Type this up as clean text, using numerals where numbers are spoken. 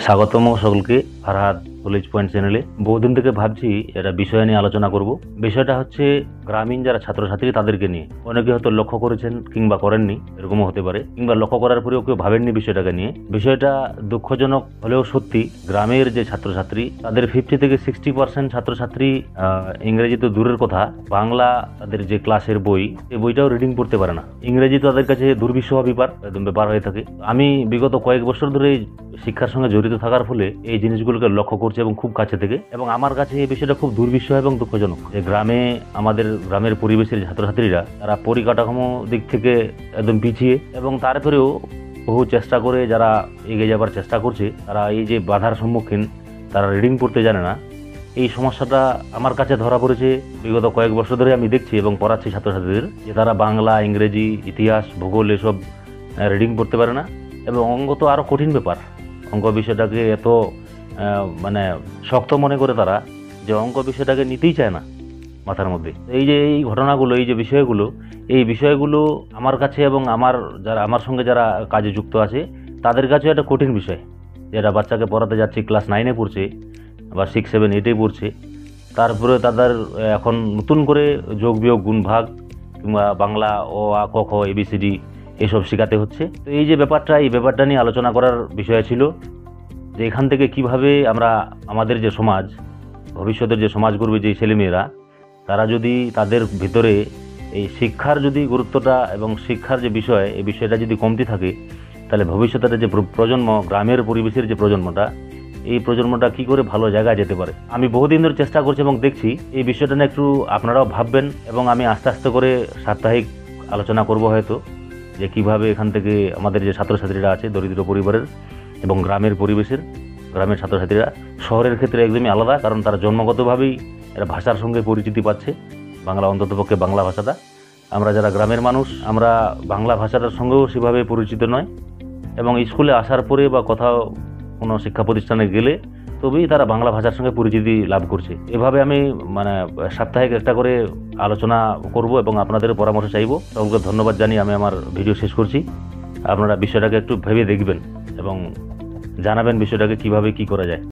স্বাগতম সকলকে Farhad college point চ্যানেলে। বহুদিন থেকে ভাবছি একটা বিষয় নিয়ে আলোচনা করব। বিষয়টা হচ্ছে গ্রামীণ যারা ছাত্রছাত্রী তাদেরকে নিয়ে। অনেকে হয়তো লক্ষ্য করেছেন কিংবা করেননি, এরকমও হতে পারে, কিংবা লক্ষ্য করার পরেও কেউ ভাবেননি বিষয়টাকে নিয়ে। বিষয়টা দুঃখজনক হলেও সত্যি। গ্রামের যে ছাত্রছাত্রী তাদের 50 থেকে 60% ছাত্রছাত্রী ইংরেজি তো দূরের কথা, বাংলা তাদের যে ক্লাসের বই, এই বইটাও রিডিং পড়তে পারে না। ইংরেজি তাদের কাছে দুর্বিষহ ব্যাপার হয়ে থাকে। আমি বিগত কয়েক বছর ধরে শিক্ষার সঙ্গে জড়িত থাকার ফলে এই জিনিসগুলোকে লক্ষ্য করছি এবং খুব কাছে থেকে, এবং আমার কাছে এই বিষয়টা খুব দুর্বিষহ এবং দুঃখজনক যে আমাদের গ্রামের পরিবেশের ছাত্রছাত্রীরা তারা পরিকাঠামো দিক থেকে একদম পিছিয়ে, এবং তারপরেও বহু চেষ্টা করে যারা এগিয়ে যাবার চেষ্টা করছে তারা এই যে বাধার সম্মুখীন, তারা রিডিং পড়তে জানে না। এই সমস্যাটা আমার কাছে ধরা পড়েছে বিগত কয়েক বছর ধরে। আমি দেখছি এবং পড়াচ্ছি ছাত্রছাত্রীদের যে তারা বাংলা, ইংরেজি, ইতিহাস, ভূগোল এসব রিডিং পড়তে পারে না। এবং অঙ্ক তো আরও কঠিন ব্যাপার। অঙ্ক বিষয়টাকে এত শক্ত মনে করে তারা যে অঙ্ক বিষয়টাকে নিতেই চায় না মাথার মধ্যে। এই ঘটনাগুলো, এই বিষয়গুলো আমার কাছে এবং আমার সঙ্গে যারা কাজে যুক্ত আছে তাদের কাছেও একটা কঠিন বিষয়। যেটা বাচ্চাকে পড়াতে যাচ্ছি, ক্লাস 9-এ পড়ছে বা 6, 7, 8-এ পড়ছে, তারপরে তাদের এখন নতুন করে যোগ বিয়োগ গুণ ভাগ কিংবা বাংলা অ আ ক খ ABCD এসব শেখাতে হচ্ছে। তো এই ব্যাপারটা নিয়ে আলোচনা করার বিষয় ছিল যে এখান থেকে কিভাবে আমরা আমাদের যে সমাজ, ভবিষ্যতের যে সমাজ গড়বে যে ছেলেমেয়েরা, তারা যদি তাদের ভিতরে এই শিক্ষার যদি গুরুত্বটা এবং শিক্ষার যে বিষয়, এই বিষয়টা যদি কমতি থাকে, তাহলে ভবিষ্যতের যে প্রজন্ম, গ্রামের পরিবেশের যে প্রজন্মটা, এই প্রজন্মটা কি করে ভালো জায়গায় যেতে পারে। আমি বহুদিন ধরে চেষ্টা করছি এবং দেখছি এই বিষয়টা নিয়ে একটু আপনারাও ভাববেন, এবং আমি আস্তে আস্তে করে সাপ্তাহিক আলোচনা করব হয়তো, যে কিভাবে এখান থেকে আমাদের যে ছাত্রছাত্রীরা আছে দরিদ্র পরিবারের এবং গ্রামের ছাত্রছাত্রীরা, শহরের ক্ষেত্রে একদমই আলাদা, কারণ তারা জন্মগতভাবেই এরা ভাষার সঙ্গে পরিচিতি পাচ্ছে, বাংলা, অন্ততপক্ষে বাংলা ভাষাটা। আমরা যারা গ্রামের মানুষ, আমরা বাংলা ভাষাটার সঙ্গেও সেভাবে পরিচিত নয়, এবং স্কুলে আসার পরে বা কোথাও কোনো শিক্ষা প্রতিষ্ঠানে গেলে তবেই তারা বাংলা ভাষার সঙ্গে পরিচিতি লাভ করছে। এভাবে আমি সাপ্তাহিক একটা করে আলোচনা করব এবং আপনাদের পরামর্শ চাইব। সকলকে ধন্যবাদ জানিয়ে আমি আমার ভিডিও শেষ করছি। আপনারা বিষয়টাকে একটু ভেবে দেখবেন এবং জানাবেন বিষয়টাকে কিভাবে কি করা যায়।